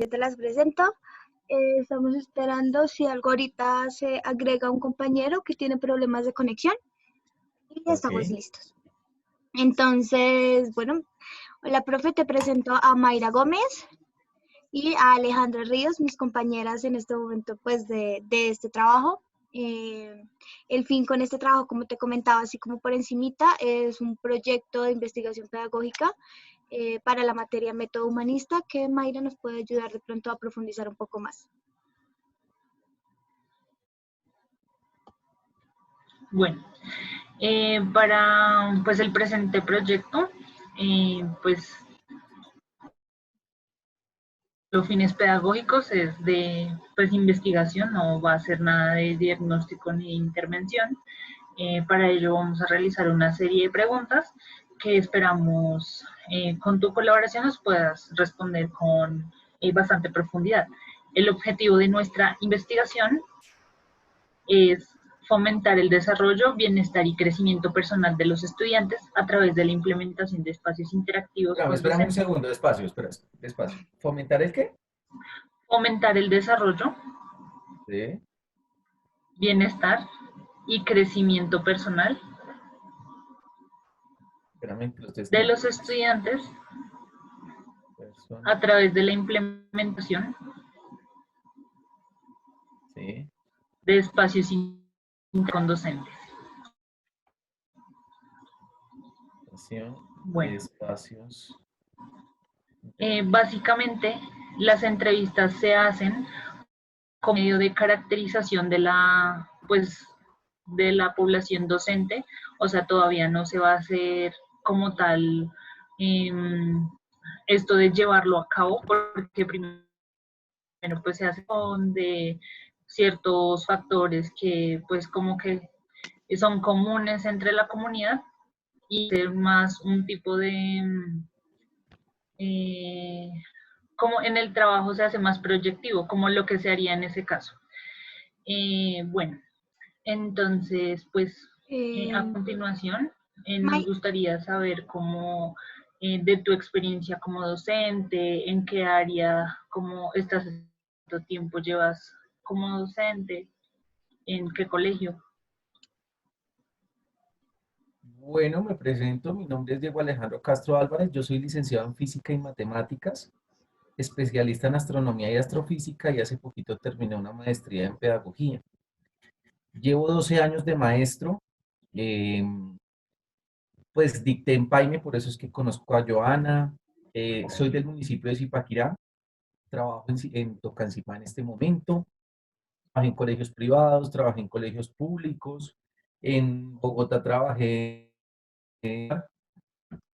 yo te las presento. Estamos esperando si algo ahorita se agrega un compañero que tiene problemas de conexión y ya estamos Ok. listos. Entonces, bueno, hola profe, te presento a Mayra Gómez y a Alejandra Ríos, mis compañeras en este momento pues de este trabajo. El fin con este trabajo, como te comentaba, así como por encimita, es un proyecto de investigación pedagógica para la materia método humanista que Mayra nos puede ayudar de pronto a profundizar un poco más. Bueno, para pues el presente proyecto, pues los fines pedagógicos es de pues investigación, no va a ser nada de diagnóstico ni intervención. Para ello vamos a realizar una serie de preguntas que esperamos con tu colaboración nos puedas responder con bastante profundidad. El objetivo de nuestra investigación es fomentar el desarrollo, bienestar y crecimiento personal de los estudiantes a través de la implementación de espacios interactivos con Espérame un docentes. segundo, despacio, espera, despacio. ¿Fomentar el qué? Fomentar el desarrollo, Sí. bienestar y crecimiento personal Espérame que lo estoy de escribiendo. los estudiantes Persona, a través de la implementación sí. de espacios con docentes. De Bueno, espacios. básicamente las entrevistas se hacen como medio de caracterización de la, pues, de la población docente, o sea, todavía no se va a hacer como tal esto de llevarlo a cabo, porque primero pues se hace con de ciertos factores que pues como que son comunes entre la comunidad y ser más un tipo de eh, como en el trabajo se hace más proyectivo, como lo que se haría en ese caso. Bueno, entonces, pues a continuación nos May, gustaría saber cómo de tu experiencia como docente, en qué área, cómo estás, cuánto tiempo llevas como docente, en qué colegio. Bueno, me presento, mi nombre es Diego Alejandro Castro Álvarez, yo soy licenciado en Física y Matemáticas, especialista en Astronomía y Astrofísica y hace poquito terminé una maestría en Pedagogía. Llevo 12 años de maestro, eh, pues dicté en Paine, por eso es que conozco a Joana, soy del municipio de Zipaquirá, trabajo en Tocancipá en este momento, trabajé en colegios privados, trabajé en colegios públicos, en Bogotá trabajé,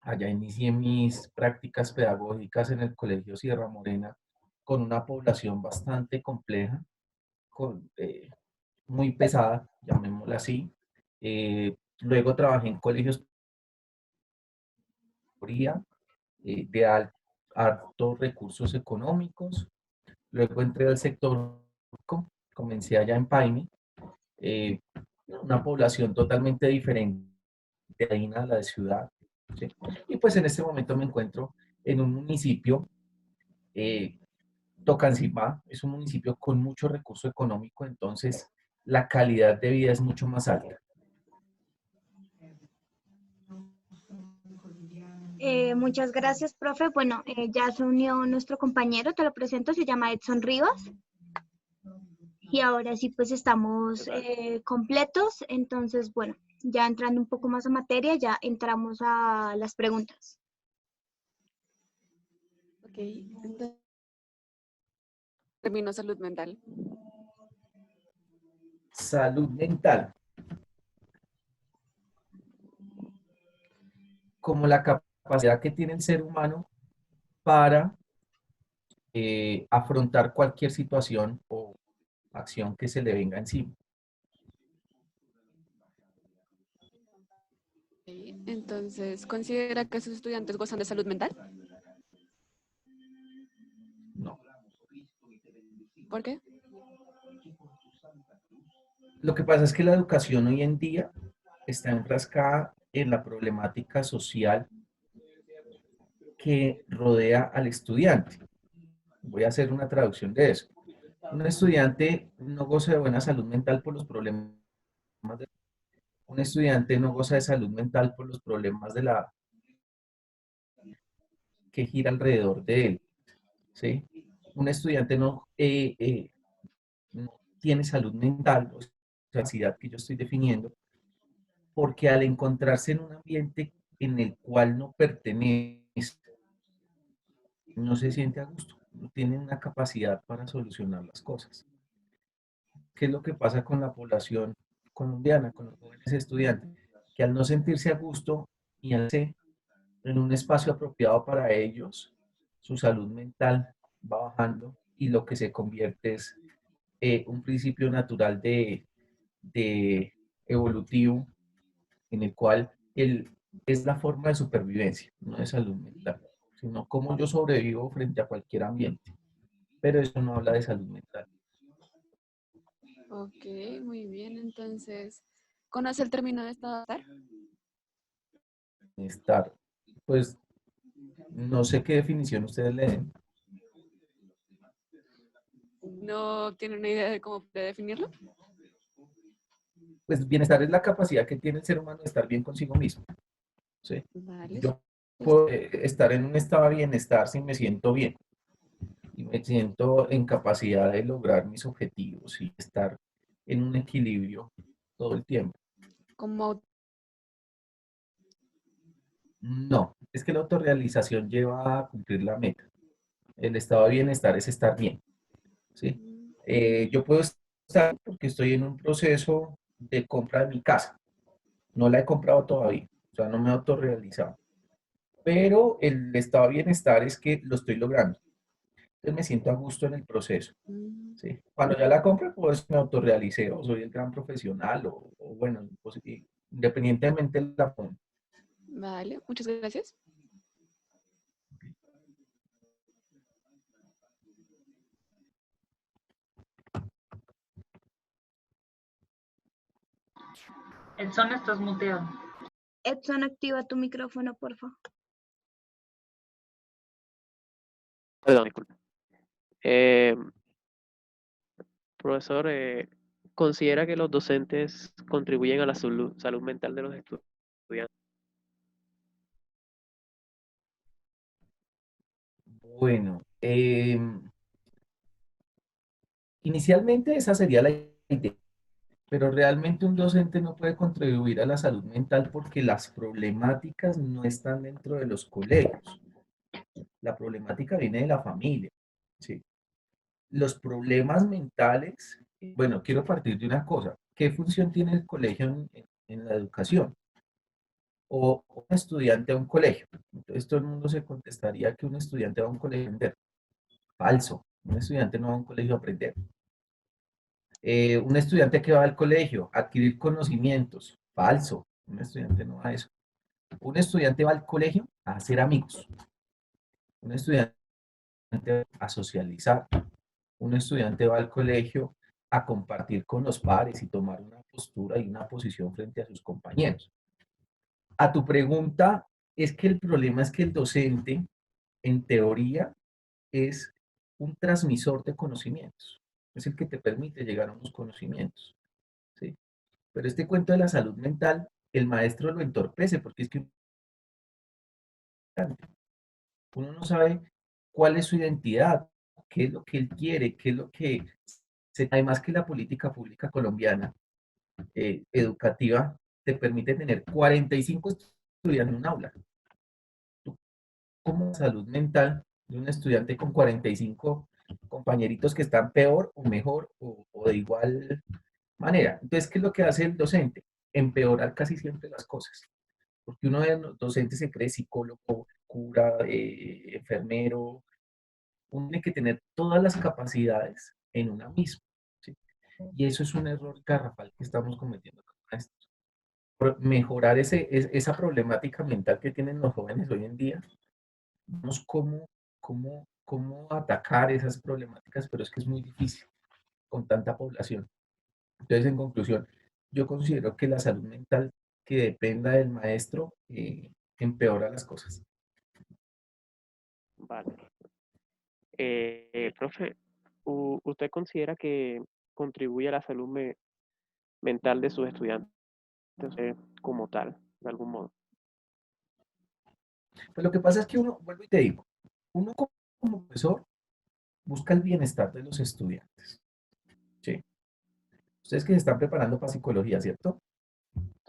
allá inicié mis prácticas pedagógicas en el Colegio Sierra Morena con una población bastante compleja, muy pesada, llamémosla así. Luego trabajé en colegios de altos recursos económicos. Luego entré al sector público, comencé allá en Paine, eh, una población totalmente diferente a la de ciudad. ¿Sí? Y pues en este momento me encuentro en un municipio, eh, Tocancipá, es un municipio con mucho recurso económico, entonces la calidad de vida es mucho más alta. muchas gracias, profe. Bueno, ya se unió nuestro compañero, te lo presento, se llama Edson Rivas. Y ahora sí, pues estamos completos. Entonces, bueno, ya entrando un poco más a materia, ya entramos a las preguntas. Ok, entonces, término salud mental. Salud mental, como la capacidad que tiene el ser humano para afrontar cualquier situación o acción que se le venga encima. Entonces, ¿considera que sus estudiantes gozan de salud mental? No. ¿Por qué? Lo que pasa es que la educación hoy en día está enfrascada en la problemática social que rodea al estudiante. Bueno, Voy a hacer una traducción de eso. Un estudiante no goza de buena salud mental por los problemas de... Un estudiante no goza de salud mental por los problemas de la que gira alrededor de él, ¿sí? Un estudiante no tiene salud mental, o sea, la capacidad que yo estoy definiendo, porque al encontrarse en un ambiente en el cual no pertenece, no se siente a gusto, no tiene una capacidad para solucionar las cosas. ¿Qué es lo que pasa con la población colombiana, con los jóvenes estudiantes? Que al no sentirse a gusto y al ser en un espacio apropiado para ellos, su salud mental va bajando y lo que se convierte es un principio natural de evolutivo en el cual es la forma de supervivencia, no de salud mental, sino cómo yo sobrevivo frente a cualquier ambiente. Pero eso no habla de salud mental. Ok, muy bien. Entonces, ¿conoce el término de estado de estar? Estar, pues no sé qué definición ustedes le den. ¿No tiene una idea de cómo puede definirlo? Pues bienestar es la capacidad que tiene el ser humano de estar bien consigo mismo. ¿Sí? Vale. Yo puedo estar en un estado de bienestar si me siento bien y me siento en capacidad de lograr mis objetivos y estar en un equilibrio todo el tiempo. Como, No, es que la autorrealización lleva a cumplir la meta. El estado de bienestar es estar bien, ¿sí? Yo puedo estar porque estoy en un proceso de compra de mi casa. No la he comprado todavía, o sea, no me he autorrealizado. Pero el estado de bienestar es que lo estoy logrando. Entonces me siento a gusto en el proceso. ¿Sí? Cuando ya la compre, pues me autorrealicé o soy el gran profesional o bueno, pues, independientemente de la forma. vale, muchas gracias. Edson, estás muteado. Edson, activa tu micrófono, por favor. Perdón, disculpe. Eh, profesor, ¿considera que los docentes contribuyen a la salud mental de los estudiantes? Bueno, inicialmente esa sería la idea, pero realmente un docente no puede contribuir a la salud mental porque las problemáticas no están dentro de los colegios. La problemática viene de la familia, ¿sí? Los problemas mentales, bueno, quiero partir de una cosa. ¿Qué función tiene el colegio en la educación? O un estudiante a un colegio. Entonces todo el mundo se contestaría que un estudiante va a un colegio a aprender. Falso. Un estudiante no va a un colegio a aprender. Un estudiante que va al colegio a adquirir conocimientos. Falso. Un estudiante no va a eso. Un estudiante va al colegio a hacer amigos. Un estudiante a socializar. Un estudiante va al colegio a compartir con los pares y tomar una postura y una posición frente a sus compañeros. A tu pregunta, es que el problema es que el docente, en teoría, es un transmisor de conocimientos. Es el que te permite llegar a unos conocimientos. ¿Sí? Pero este cuento de la salud mental, el maestro lo entorpece porque es que uno no sabe cuál es su identidad, qué es lo que él quiere, qué es lo que... Además que la política pública colombiana educativa te permite tener 45 estudiantes en un aula. Como salud mental de un estudiante con 45 compañeritos que están peor o mejor o de igual manera. Entonces, ¿qué es lo que hace el docente? Empeorar casi siempre las cosas. Porque uno de los docentes se cree psicólogo, cura, enfermero. Uno tiene que tener todas las capacidades en una misma. ¿Sí? Y eso es un error garrafal que estamos cometiendo como maestros. Por mejorar esa problemática mental que tienen los jóvenes hoy en día, vemos cómo atacar esas problemáticas, pero es que es muy difícil con tanta población. Entonces, en conclusión, yo considero que la salud mental que dependa del maestro empeora las cosas. Vale. Profe, ¿usted considera que contribuye a la salud mental de sus estudiantes como tal, de algún modo? Pues lo que pasa es que uno, vuelvo y te digo, uno como profesor busca el bienestar de los estudiantes. ¿Sí? Ustedes que se están preparando para psicología, ¿cierto?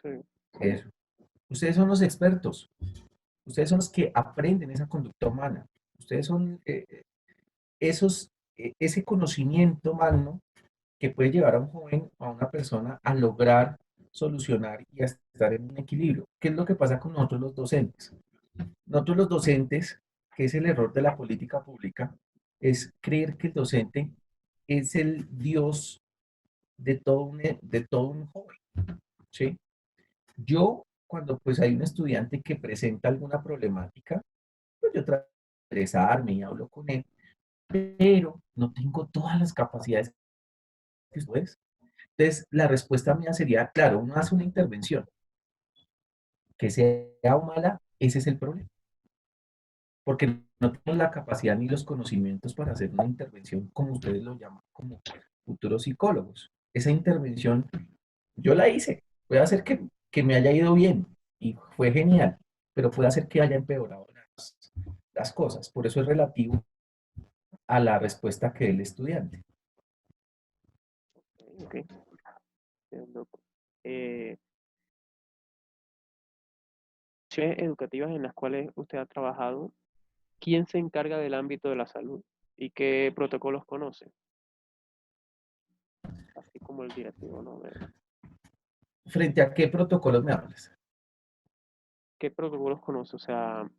Sí. Eso. Ustedes son los expertos. Ustedes son los que aprenden esa conducta humana. Ustedes son ese conocimiento magno que puede llevar a un joven, a una persona, a lograr solucionar y a estar en un equilibrio. ¿Qué es lo que pasa con nosotros los docentes? Nosotros los docentes, que es el error de la política pública, es creer que el docente es el Dios de todo un joven, ¿sí? Yo, cuando pues hay un estudiante que presenta alguna problemática, pues yo trato de interesarme y hablo con él, pero no tengo todas las capacidades que ustedes. Entonces, la respuesta mía sería, claro, uno hace una intervención, que sea o mala, ese es el problema, porque no tenemos la capacidad ni los conocimientos para hacer una intervención, como ustedes lo llaman, como futuros psicólogos. Esa intervención yo la hice, puede hacer que me haya ido bien y fue genial, pero puede hacer que haya empeorado las cosas. Por eso es relativo a la respuesta que dé el estudiante. Ok, entiendo. Eh, Instituciones educativas en las cuales usted ha trabajado, ¿quién se encarga del ámbito de la salud y qué protocolos conoce? Así como el directivo, ¿no? ¿Frente a qué protocolos me hablas? ¿Qué protocolos conoce? O sea,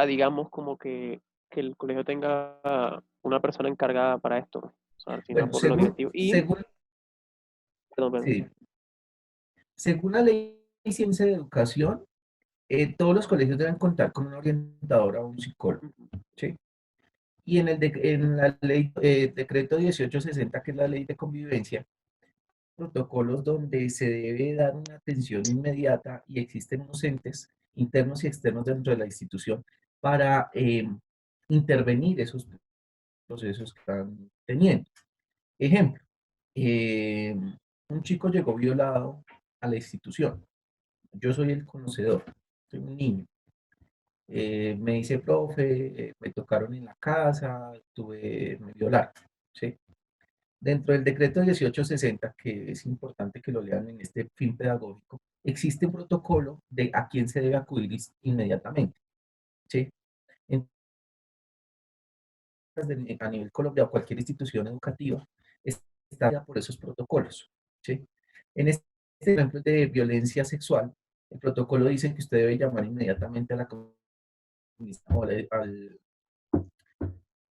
digamos como que el colegio tenga una persona encargada para esto, ¿no? O sea, al final Bueno, por los directivos. Perdón, perdón. sí, según la ley de ciencia de educación, todos los colegios deben contar con un orientador o un psicólogo, Ujú. ¿sí? Y en la ley, decreto 1860, que es la ley de convivencia, protocolos donde se debe dar una atención inmediata y existen unos entes internos y externos dentro de la institución para intervenir esos procesos que están teniendo. Ejemplo, eh, un chico llegó violado a la institución. Yo soy el conocedor, soy un niño. Me dice, profe, me tocaron en la casa, me violaron, ¿sí? Dentro del decreto 1860, que es importante que lo lean en este fin pedagógico, existe un protocolo de a quién se debe acudir inmediatamente, ¿sí? A nivel Colombia o cualquier institución educativa está por esos protocolos, ¿sí? En este ejemplo de violencia sexual, el protocolo dice que usted debe llamar inmediatamente a la o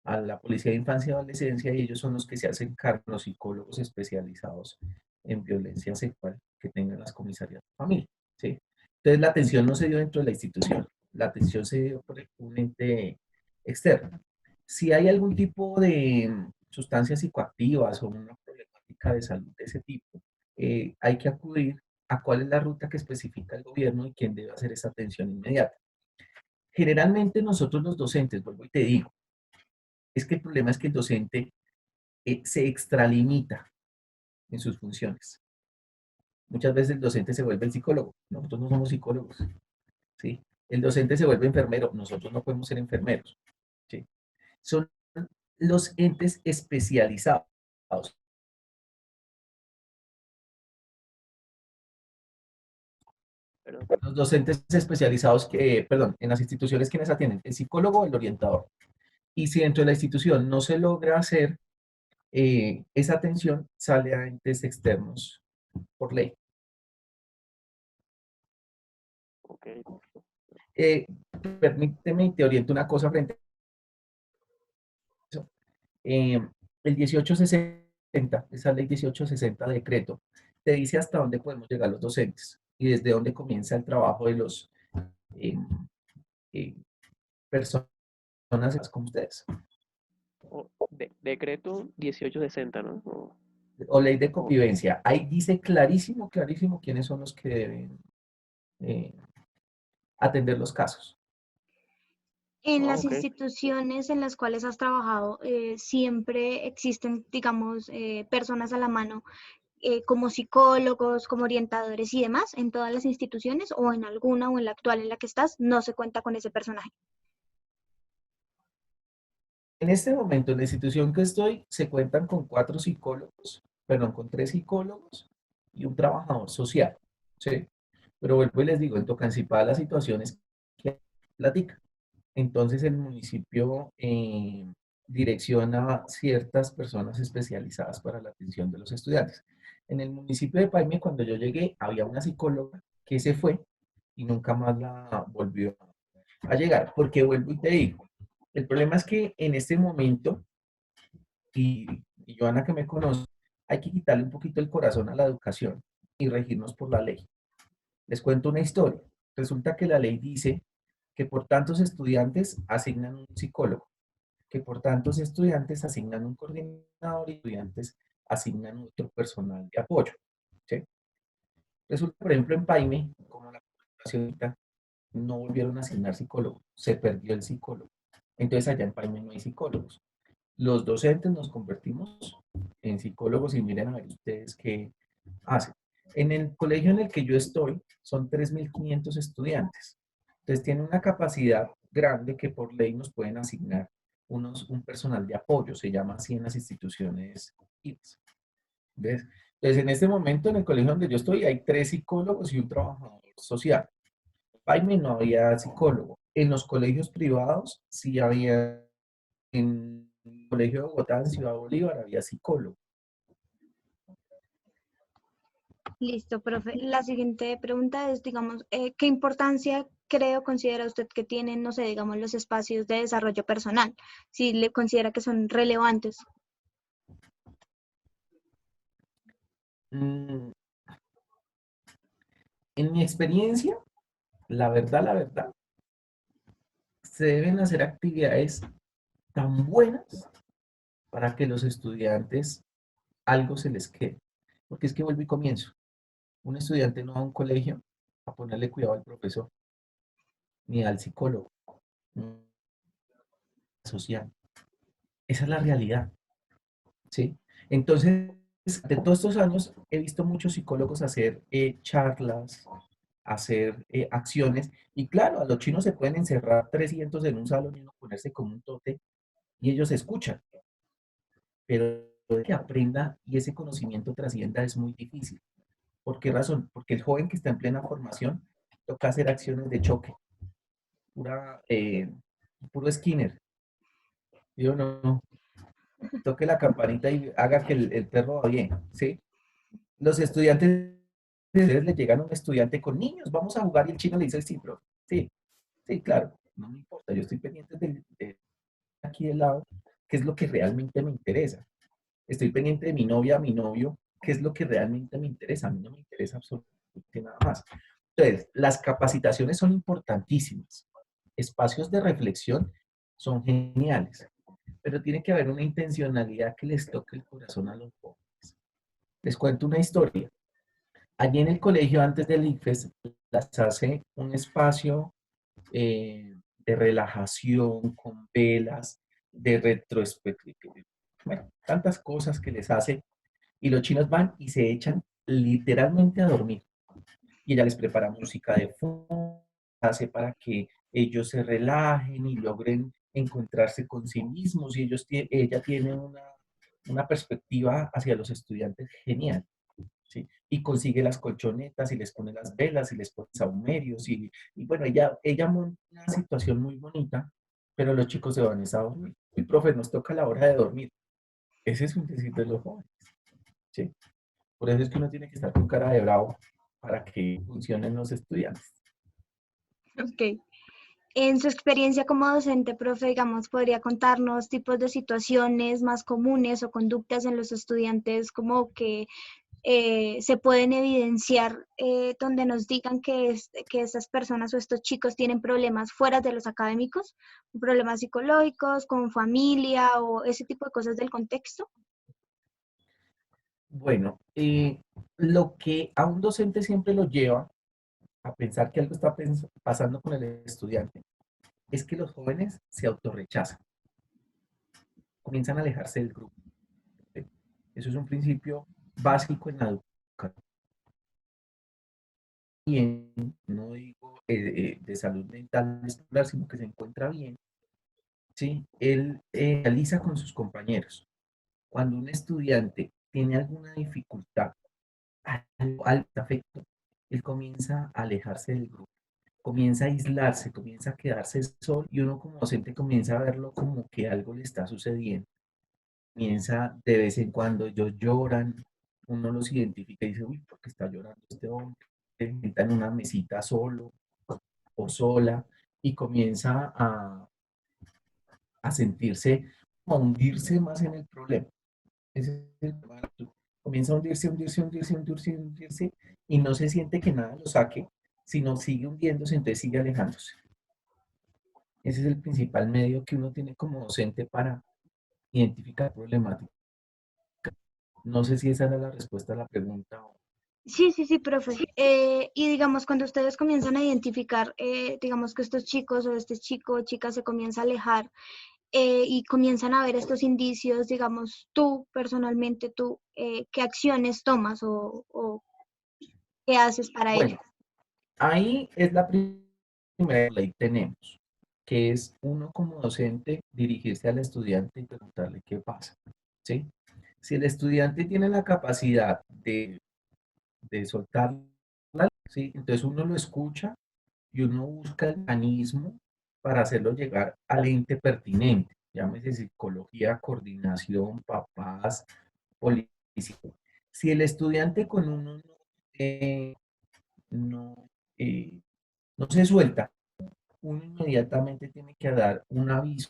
a la Policía de Infancia y Adolescencia y ellos son los que se hacen cargo, los psicólogos especializados en violencia sexual que tengan las comisarías de familia, ¿sí? Entonces la atención no se dio dentro de la institución, la atención se dio por un ente externo. Si hay algún tipo de sustancias psicoactivas o una problemática de salud de ese tipo, hay que acudir a cuál es la ruta que especifica el gobierno y quién debe hacer esa atención inmediata. Generalmente nosotros los docentes, vuelvo y te digo, es que el problema es que el docente se extralimita en sus funciones. Muchas veces el docente se vuelve el psicólogo, nosotros no somos psicólogos, ¿sí? El docente se vuelve enfermero, nosotros no podemos ser enfermeros, ¿sí? Son los entes especializados. Pero, Los docentes especializados perdón, en las instituciones quienes atienden, el psicólogo o el orientador. Y si dentro de la institución no se logra hacer esa atención, sale a entes externos por ley. ok. Eh, Permíteme y te oriento una cosa frente a eso. El 1860, esa ley 1860 decreto, te dice hasta dónde podemos llegar los docentes y desde dónde comienza el trabajo de los eh, eh, personas como ustedes. Decreto 1860, ¿no? O ley de convivencia. Ahí dice clarísimo, clarísimo quiénes son los que deben eh, atender los casos. En Ah, las ok. instituciones en las cuales has trabajado, siempre existen, digamos, personas a la mano como psicólogos, como orientadores y demás, en todas las instituciones o en alguna o en la actual en la que estás, no se cuenta con ese personaje. En este momento, en la institución que estoy, se cuentan con 4 psicólogos, perdón, con 3 psicólogos y un trabajador social, ¿sí? Pero vuelvo y les digo, en Tocancipá la situación es que platica. Entonces el municipio direcciona ciertas personas especializadas para la atención de los estudiantes. En el municipio de Paine, cuando yo llegué, había una psicóloga que se fue y nunca más la volvió a llegar, porque vuelvo y te digo, el problema es que en este momento, y, y Joana que me conoce, hay que quitarle un poquito el corazón a la educación y regirnos por la ley. Les cuento una historia. Resulta que la ley dice que por tantos estudiantes asignan un psicólogo, que por tantos estudiantes asignan un coordinador y estudiantes asignan otro personal de apoyo. ¿Sí? Resulta, por ejemplo, en Paine, como la población no volvieron a asignar psicólogo, se perdió el psicólogo. Entonces allá en Paine no hay psicólogos. Los docentes nos convertimos en psicólogos y miren a ver ustedes qué hacen. En el colegio en el que yo estoy son 3.500 estudiantes. Entonces tiene una capacidad grande que por ley nos pueden asignar un personal de apoyo, se llama así en las instituciones IPS. ¿Ves? Entonces en este momento en el colegio donde yo estoy hay 3 psicólogos y un trabajador social. En Paine no había psicólogo. En los colegios privados sí había, en el colegio de Bogotá, en Ciudad Bolívar, había psicólogo. Listo, profe. La siguiente pregunta es, digamos, ¿qué importancia considera usted que tienen, no sé, digamos, los espacios de desarrollo personal? Si le considera que son relevantes. Mm, En mi experiencia, la verdad, se deben hacer actividades tan buenas para que los estudiantes algo se les quede. Porque es que vuelvo y comienzo. Un estudiante no va a un colegio a ponerle cuidado al profesor, ni al psicólogo, ni al social. Esa es la realidad, ¿sí? Entonces, de todos estos años, he visto muchos psicólogos hacer charlas, hacer acciones, y claro, a los chinos se pueden encerrar 300 en un salón y uno ponerse como un tote, y ellos escuchan, pero que aprenda y ese conocimiento trascienda es muy difícil. ¿Por qué razón? Porque el joven que está en plena formación toca hacer acciones de choque, pura, puro Skinner. Yo no, toque la campanita y haga que el perro va bien, ¿sí? Los estudiantes, a veces le llegan a un estudiante con niños, vamos a jugar y el chino le dice, sí, pero sí, sí, claro, no me importa, yo estoy pendiente de aquí del lado, qué es lo que realmente me interesa. Estoy pendiente de mi novia, mi novio, qué es lo que realmente me interesa. A mí no me interesa absolutamente nada más. Entonces, las capacitaciones son importantísimas. Espacios de reflexión son geniales, pero tiene que haber una intencionalidad que les toque el corazón a los jóvenes. Les cuento una historia. Allí en el colegio, antes del ICFES, las hace un espacio de relajación con velas, de retrospectiva, bueno, tantas cosas que les hace. Y los chinos van y se echan literalmente a dormir. Y ella les prepara música de fondo, hace para que ellos se relajen y logren encontrarse con sí mismos. Y ella tiene una perspectiva hacia los estudiantes genial. ¿Sí? Y consigue las colchonetas y les pone las velas y les pone saumerios y bueno, ella monta una situación muy bonita, pero los chicos se van a dormir. Y profe, nos toca la hora de dormir. Ese es un decir de los jóvenes. ¿Sí? Por eso es que uno tiene que estar con cara de bravo para que funcionen los estudiantes. Ok. En su experiencia como docente, profe, digamos, podría contarnos tipos de situaciones más comunes o conductas en los estudiantes como que se pueden evidenciar donde nos digan que estas personas o estos chicos tienen problemas fuera de los académicos, problemas psicológicos, con familia o ese tipo de cosas del contexto. Bueno, lo que a un docente siempre lo lleva a pensar que algo está pasando con el estudiante es que los jóvenes se autorrechazan, comienzan a alejarse del grupo. ¿Sí? Eso es un principio básico en la educación. Bien, no digo de salud mental, sino que se encuentra bien, ¿sí? Él realiza con sus compañeros. Cuando un estudiante tiene alguna dificultad, al afecto, él comienza a alejarse del grupo, comienza a aislarse, comienza a quedarse solo y uno como docente comienza a verlo como que algo le está sucediendo. Comienza de vez en cuando, ellos lloran, uno los identifica y dice, uy, ¿por qué está llorando este hombre? Se sienta en una mesita solo o sola y comienza a sentirse, a hundirse más en el problema. Ese es el problema. Comienza a hundirse, hundirse, hundirse, hundirse, hundirse y no se siente que nada lo saque, sino sigue hundiéndose, entonces sigue alejándose. Ese es el principal medio que uno tiene como docente para identificar problemáticas. No sé si esa era la respuesta a la pregunta. Sí, profe. Y digamos, cuando ustedes comienzan a identificar, digamos que estos chicos o este chico o chica se comienza a alejar y comienzan a ver estos indicios, digamos, tú personalmente, ¿qué acciones tomas o qué haces para ello? Bueno, ahí es la primera ley que tenemos, que es uno como docente dirigirse al estudiante y preguntarle qué pasa, ¿sí? Si el estudiante tiene la capacidad de soltar, ¿sí? Entonces uno lo escucha y uno busca el mecanismo para hacerlo llegar al ente pertinente, llámese psicología, coordinación, papás, policía. Si el estudiante con uno no, eh, no se suelta, uno inmediatamente tiene que dar un aviso,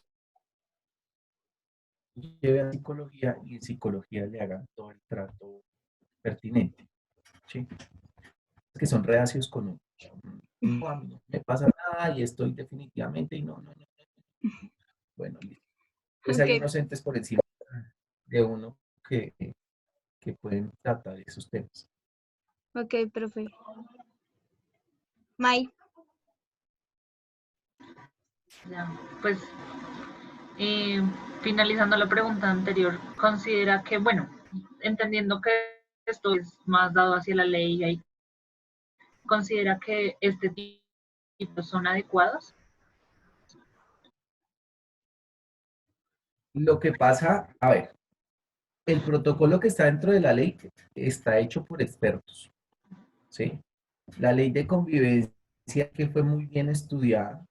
lleve a psicología y en psicología le hagan todo el trato pertinente, ¿sí? Que son reacios con uno. No, a mí no me pasa nada y estoy definitivamente y no. Bueno, listo. Entonces hay Ok, unos entes por encima de uno que pueden tratar esos temas. ok, profe. May. Ya, pues eh, finalizando la pregunta anterior, considera que, bueno, entendiendo que esto es más dado hacia la ley, considera que este tipo son adecuados. Lo que pasa, a ver, el protocolo que está dentro de la ley está hecho por expertos, ¿sí? La ley de convivencia que fue muy bien estudiada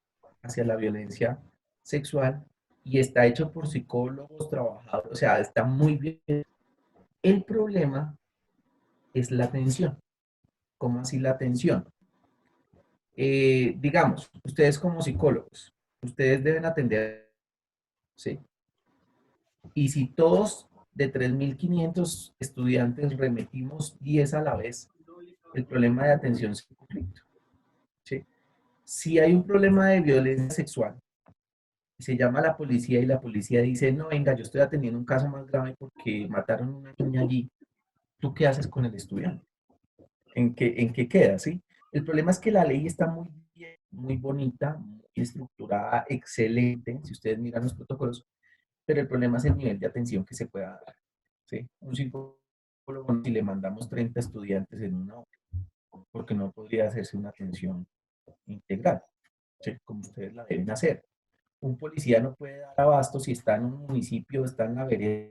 hacia la violencia sexual y está hecho por psicólogos, trabajadores, o sea, está muy bien. El problema es la atención. ¿Cómo así la atención? Digamos, ustedes como psicólogos, ustedes deben atender, ¿sí? Y si todos de 3.500 estudiantes remetimos 10 a la vez, el problema de atención es un conflicto, ¿sí? Si hay un problema de violencia sexual, se llama a la policía y la policía dice, no, venga, yo estoy atendiendo un caso más grave porque mataron a una niña allí, ¿tú qué haces con el estudiante? ¿En qué queda, sí? El problema es que la ley está muy bien, muy bonita, muy estructurada, excelente, si ustedes miran los protocolos, pero el problema es el nivel de atención que se pueda dar, ¿sí? Un psicólogo, si le mandamos 30 estudiantes en una hora, porque no podría hacerse una atención integral, ¿sí? Como ustedes la deben hacer. Un policía no puede dar abasto si está en un municipio, está en la vereda,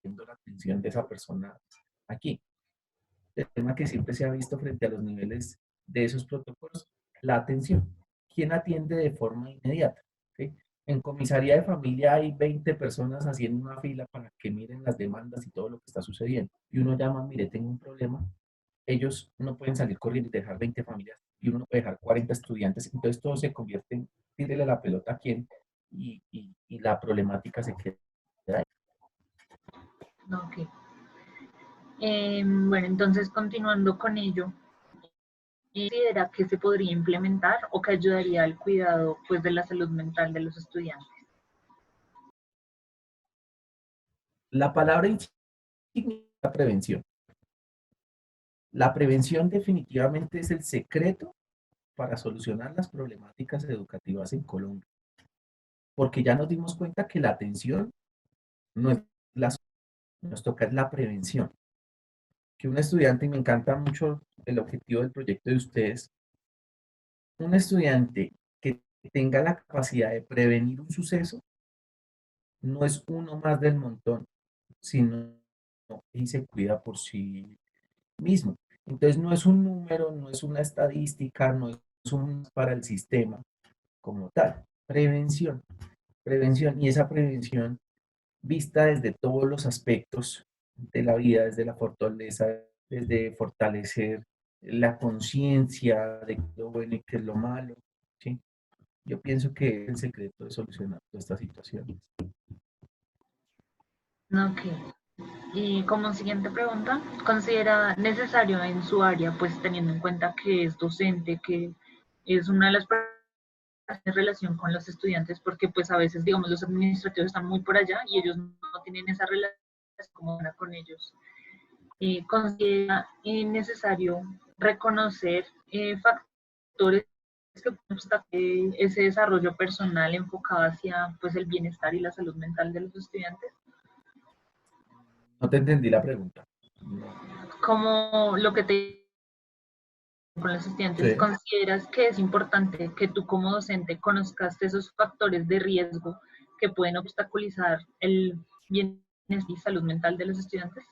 viendo la atención de esa persona aquí. El tema que siempre se ha visto frente a los niveles de esos protocolos, la atención. ¿Quién atiende de forma inmediata? ¿Sí? En comisaría de familia hay 20 personas haciendo una fila para que miren las demandas y todo lo que está sucediendo. Y uno llama, mire, tengo un problema. Ellos no pueden salir corriendo y dejar 20 familias y uno no puede dejar 40 estudiantes. Entonces todo se convierte en, tírele la pelota a quién y la problemática se queda ahí. Ok. Bueno, entonces continuando con ello, ¿considera que se podría implementar o que ayudaría al cuidado pues, de la salud mental de los estudiantes? La palabra insignia es la prevención. La prevención definitivamente es el secreto para solucionar las problemáticas educativas en Colombia. porque ya nos dimos cuenta que la atención no es la solución, nos toca es la prevención. Que un estudiante, y me encanta mucho el objetivo del proyecto de ustedes, un estudiante que tenga la capacidad de prevenir un suceso no es uno más del montón, sino y se cuida por sí mismo. Entonces no es un número, no es una estadística, no es un para el sistema como tal. Prevención, prevención y esa prevención vista desde todos los aspectos de la vida, desde la fortaleza, desde fortalecer la conciencia de qué es lo bueno y qué es lo malo, ¿sí? Yo pienso que es el secreto de solucionar todas estas situaciones. Ok. Y como siguiente pregunta, ¿considera necesario en su área, pues teniendo en cuenta que es docente, que es una de las personas en relación con los estudiantes, porque pues a veces, digamos, los administrativos están muy por allá y ellos no tienen esa relación como una con ellos? ¿Considera necesario reconocer factores que pueden obstaculizar ese desarrollo personal enfocado hacia pues, el bienestar y la salud mental de los estudiantes? No te entendí la pregunta. No. Como lo que te con los estudiantes, Sí. ¿consideras que es importante que tú como docente conozcas esos factores de riesgo que pueden obstaculizar el bienestar y salud mental de los estudiantes?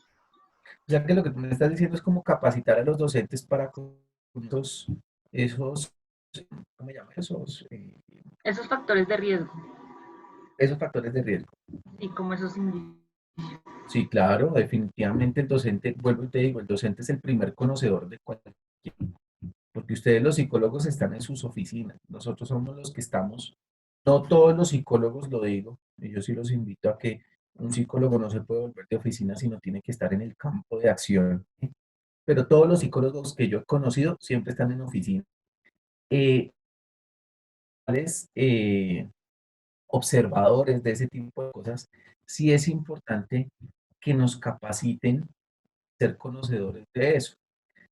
O sea que lo que tú me estás diciendo es como capacitar a los docentes para con esos, ¿cómo se llama? Esos factores de riesgo Esos factores de riesgo. y como esos indicios. Sí, claro, definitivamente el docente, vuelvo y te digo, el docente es el primer conocedor de cualquier, porque ustedes los psicólogos están en sus oficinas, nosotros somos los que estamos, no todos los psicólogos lo digo, y yo sí los invito a que un psicólogo no se puede volver de oficina, sino tiene que estar en el campo de acción, ¿sí? Pero todos los psicólogos que yo he conocido siempre están en oficina. ¿Cuáles observadores de ese tipo de cosas? Sí es importante que nos capaciten, ser conocedores de eso,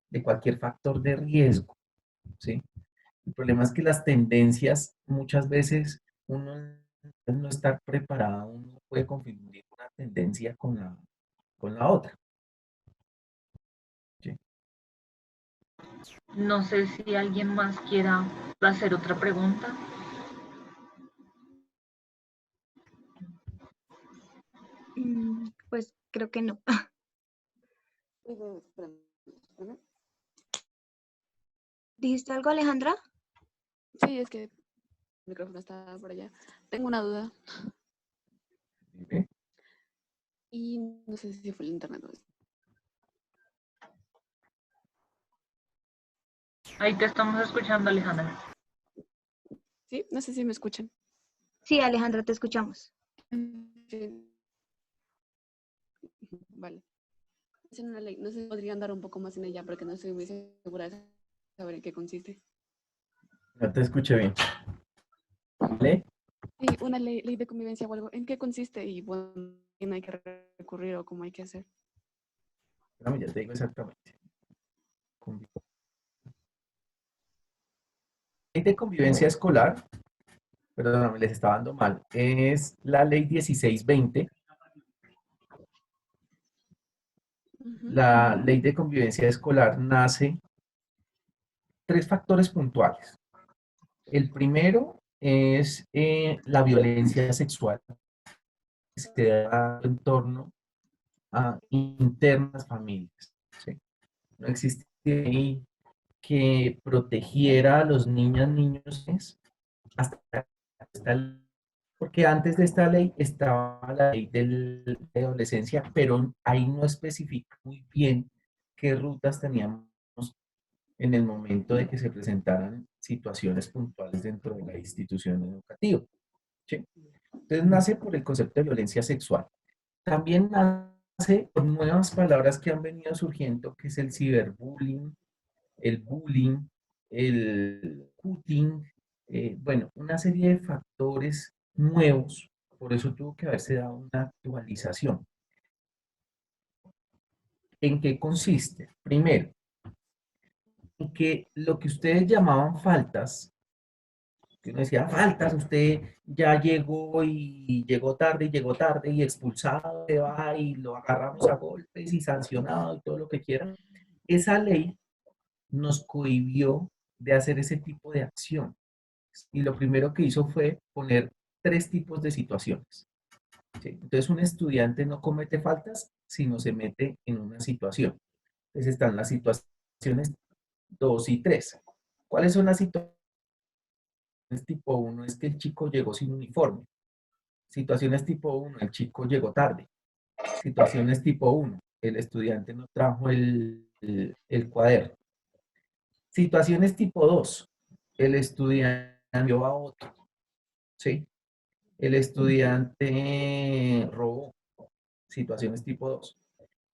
de cualquier factor de riesgo, ¿sí? El problema es que las tendencias, muchas veces uno al no estar preparado, uno puede confundir una tendencia con la otra, ¿sí? No sé si alguien más quiera hacer otra pregunta. Pues creo que no. ¿Dijiste algo, Alejandra? Sí, es que el micrófono está por allá. Tengo una duda ¿Sí? y no sé si fue el internet o Ahí te estamos escuchando, Alejandra. sí, no sé si me escuchan. Sí, Alejandra, te escuchamos. Sí. Vale. Es una ley, no sé si podría andar un poco más en ella porque no estoy muy segura de saber en qué consiste. No te escuché bien. ¿Vale? Sí, una ley de convivencia o algo. ¿En qué consiste? Y bueno, ¿quién hay que recurrir o cómo hay que hacer? Espérame, ya te digo exactamente. Ley de convivencia escolar, perdón, les estaba dando mal, es la ley 1620. La ley de convivencia escolar nace tres factores puntuales. El primero es la violencia sexual que se da en torno a internas familias, ¿sí? No existe ley que protegiera a los niños hasta, hasta porque antes de esta ley estaba la ley de adolescencia, pero ahí no especifica muy bien qué rutas teníamos en el momento de que se presentaran situaciones puntuales dentro de la institución educativa, ¿sí? Entonces nace por el concepto de violencia sexual. También nace por nuevas palabras que han venido surgiendo, que es el ciberbullying, el bullying, el cutting, bueno, una serie de factores nuevos, por eso tuvo que haberse dado una actualización. ¿En qué consiste? Primero, en que lo que ustedes llamaban faltas Que uno decía, faltas, usted ya llegó y llegó tarde y expulsado, se va y lo agarramos a golpes y sancionado y todo lo que quiera. Esa ley nos cohibió de hacer ese tipo de acción. Y lo primero que hizo fue poner tres tipos de situaciones. ¿Sí? Entonces, un estudiante no comete faltas, sino se mete en una situación. Entonces, están las situaciones 2 y 3. ¿Cuáles son las situaciones tipo uno? Es que el chico llegó sin uniforme. Situaciones tipo uno, el chico llegó tarde. Situaciones tipo uno, el estudiante no trajo el cuaderno. Situaciones tipo 2, el estudiante envió a otro. ¿Sí? El estudiante robó. Situaciones tipo 2.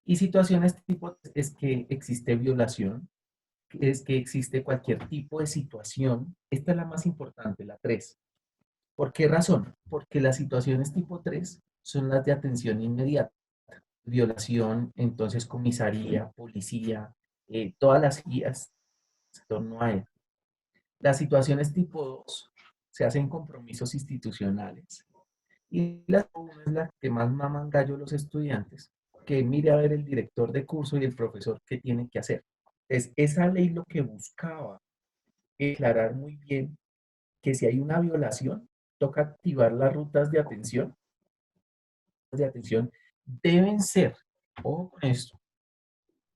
Y situaciones tipo 3 es que existe violación, es que existe cualquier tipo de situación. Esta es la más importante, la 3. ¿Por qué razón? Porque las situaciones tipo 3 son las de atención inmediata. Violación, entonces comisaría, policía, todas las guías en torno a él. Las situaciones tipo 2 se hacen compromisos institucionales. Y la 1 es la que más maman gallo los estudiantes, que mire a ver el director de curso y el profesor qué tiene que hacer. Entonces, esa ley lo que buscaba declarar muy bien que si hay una violación, toca activar las rutas de atención deben ser, ojo con esto,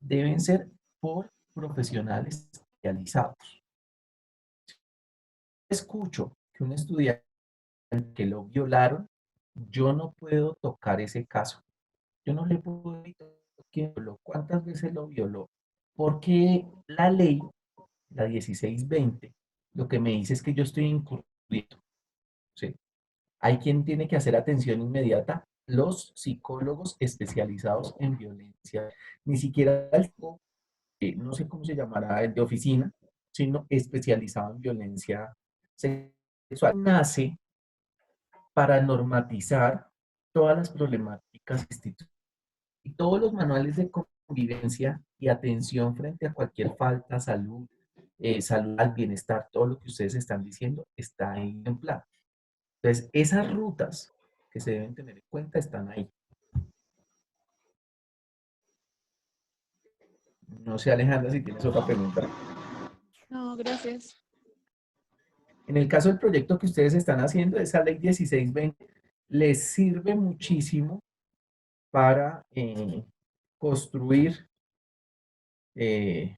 deben ser por profesionales especializados. Escucho que un estudiante que lo violaron, yo no puedo tocar ese caso. Yo no le puedo decir quién violó, cuántas veces lo violó, porque la ley, la 1620, lo que me dice es que yo estoy incurriendo. ¿Sí? Hay quien tiene que hacer atención inmediata, los psicólogos especializados en violencia. Ni siquiera el no sé cómo se llamará el de oficina, sino especializado en violencia sexual. Nace para normatizar todas las problemáticas institucionales y todos los manuales de convivencia y atención frente a cualquier falta, salud, salud al bienestar, todo lo que ustedes están diciendo está ahí en plan. Entonces, esas rutas que se deben tener en cuenta están ahí. No sé, Alejandra, si tienes otra pregunta. No, gracias. En el caso del proyecto que ustedes están haciendo, esa ley 1620 les sirve muchísimo para construir eh,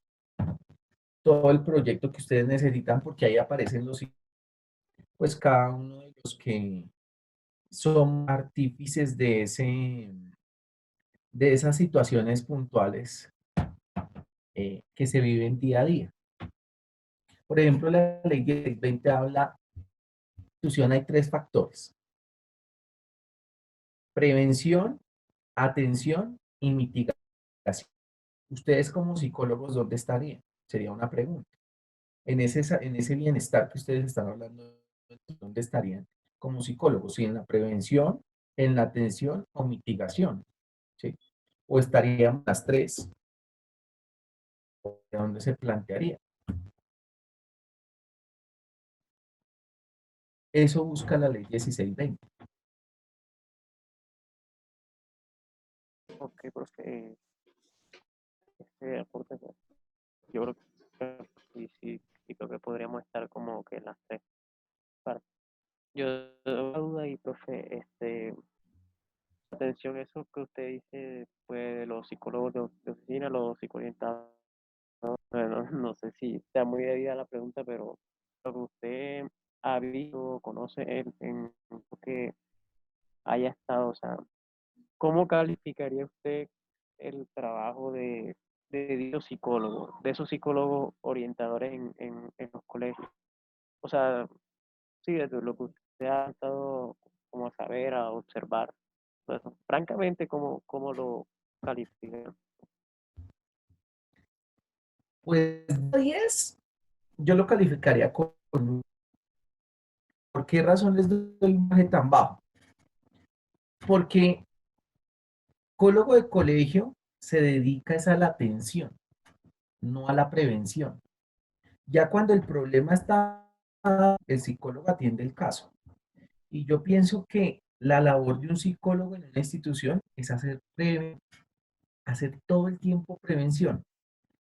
todo el proyecto que ustedes necesitan, porque ahí aparecen pues cada uno de los que son artífices de esas situaciones puntuales que se viven día a día. Por ejemplo, la ley 1020 habla, hay tres factores: prevención, atención y mitigación. Ustedes como psicólogos, ¿dónde estarían? Sería una pregunta. En ese bienestar que ustedes están hablando, ¿dónde estarían como psicólogos? ¿Sí, en la prevención, en la atención o mitigación? ¿Sí? ¿O estarían las tres? ¿De dónde se plantearía? Eso busca la ley 1620. Ok, profe, este aporte, pues, yo creo que sí creo que podríamos estar como que en las tres partes. Yo tengo una duda y, profe, atención, eso que usted dice, pues, de los psicólogos de oficina, los psicoorientados, bueno, no sé si está muy debida la pregunta, pero lo que usted ha visto, conoce en lo que haya estado, o sea, ¿cómo calificaría usted el trabajo de dichos psicólogos, de esos psicólogos orientadores en los colegios? O sea, sí, desde lo que usted ha estado como a saber, a observar, todo eso. Francamente, ¿cómo lo califica? Pues 10, yo lo calificaría con un. ¿Por qué razón les doy un puntaje tan bajo? Porque psicólogo de colegio se dedica es a la atención, no a la prevención. Ya cuando el problema está el psicólogo atiende el caso. Y yo pienso que la labor de un psicólogo en una institución es hacer todo el tiempo prevención.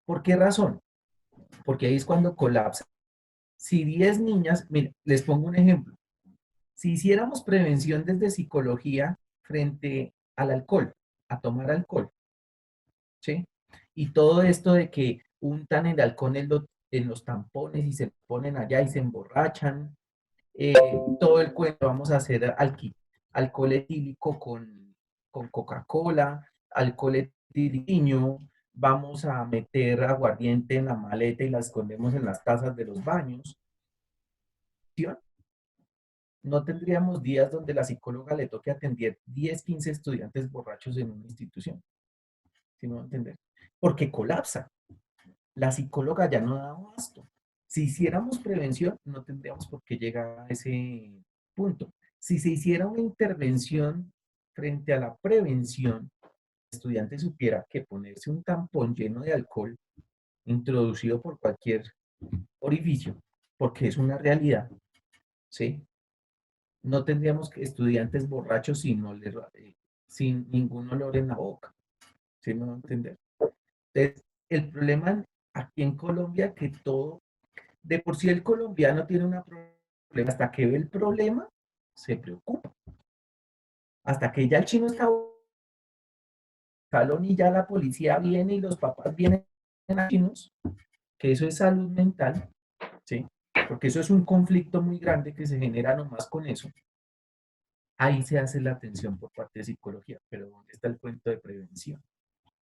¿Por qué razón? Porque ahí es cuando colapsa. Si 10 niñas, mira, les pongo un ejemplo. Si hiciéramos prevención desde psicología frente al alcohol, a tomar alcohol, ¿sí? Y todo esto de que untan el alcohol en los tampones y se ponen allá y se emborrachan, eh, todo el cuento, vamos a hacer alcohol etílico con Coca-Cola, alcohol etílico, vamos a meter aguardiente en la maleta y la escondemos en las tazas de los baños. No tendríamos días donde la psicóloga le toque atender 10, 15 estudiantes borrachos en una institución. ¿Sí me va a entender? Porque colapsa. La psicóloga ya no da abasto. Si hiciéramos prevención, no tendríamos por qué llegar a ese punto. Si se hiciera una intervención frente a la prevención, el estudiante supiera que ponerse un tampón lleno de alcohol introducido por cualquier orificio, porque es una realidad, ¿sí? No tendríamos estudiantes borrachos sin ningún olor en la boca, ¿sí me va a entender? Entonces, el problema aquí en Colombia que todo, de por sí el colombiano tiene un problema, hasta que ve el problema, se preocupa. Hasta que ya el chino está salón y ya la policía viene y los papás vienen a chinos, que eso es salud mental, ¿sí? Porque eso es un conflicto muy grande que se genera nomás con eso. Ahí se hace la atención por parte de psicología, pero ¿dónde está el cuento de prevención?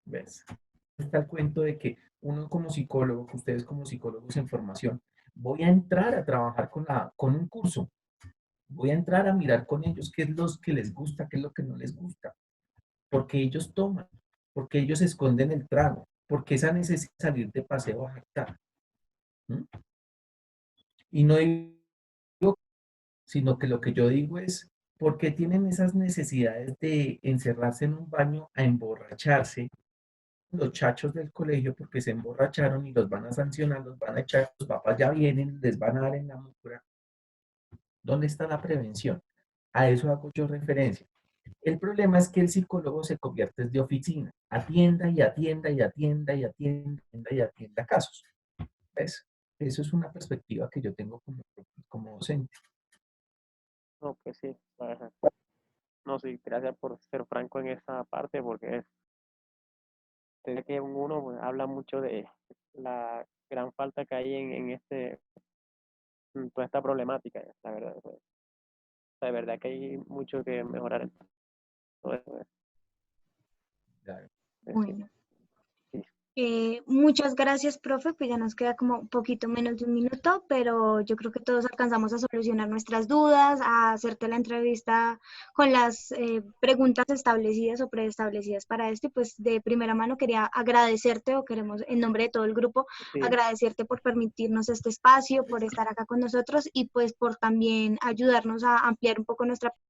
¿Ves? Está el cuento de que uno como psicólogo, que ustedes como psicólogos en formación, voy a entrar a trabajar con un curso, voy a entrar a mirar con ellos qué es lo que les gusta, qué es lo que no les gusta, porque ellos toman, porque ellos esconden el trago, porque esa necesidad de salir de paseo a jactar. ¿Mm? Y no digo, sino que lo que yo digo es, ¿por qué tienen esas necesidades de encerrarse en un baño a emborracharse? Los chachos del colegio porque se emborracharon y los van a sancionar, los van a echar, los papás ya vienen, les van a dar en la mucura. ¿Dónde está la prevención? A eso hago yo referencia. El problema es que el psicólogo se convierte de oficina, atienda y atienda y atienda y atienda y atienda casos. ¿Ves? Eso es una perspectiva que yo tengo como docente. No, pues sí. Ajá. No, sí, gracias por ser franco en esa parte, porque es que uno pues, habla mucho de la gran falta que hay en toda esta problemática, la verdad. Pues, de verdad que hay mucho que mejorar en todo eso. Claro. Sí, Bueno. sí. Muchas gracias, profe, pues ya nos queda como un poquito menos de un minuto, pero yo creo que todos alcanzamos a solucionar nuestras dudas, a hacerte la entrevista con las preguntas establecidas o preestablecidas para esto, y pues de primera mano quería agradecerte, o queremos en nombre de todo el grupo, Sí. agradecerte por permitirnos este espacio, por estar acá con nosotros y pues por también ayudarnos a ampliar un poco nuestra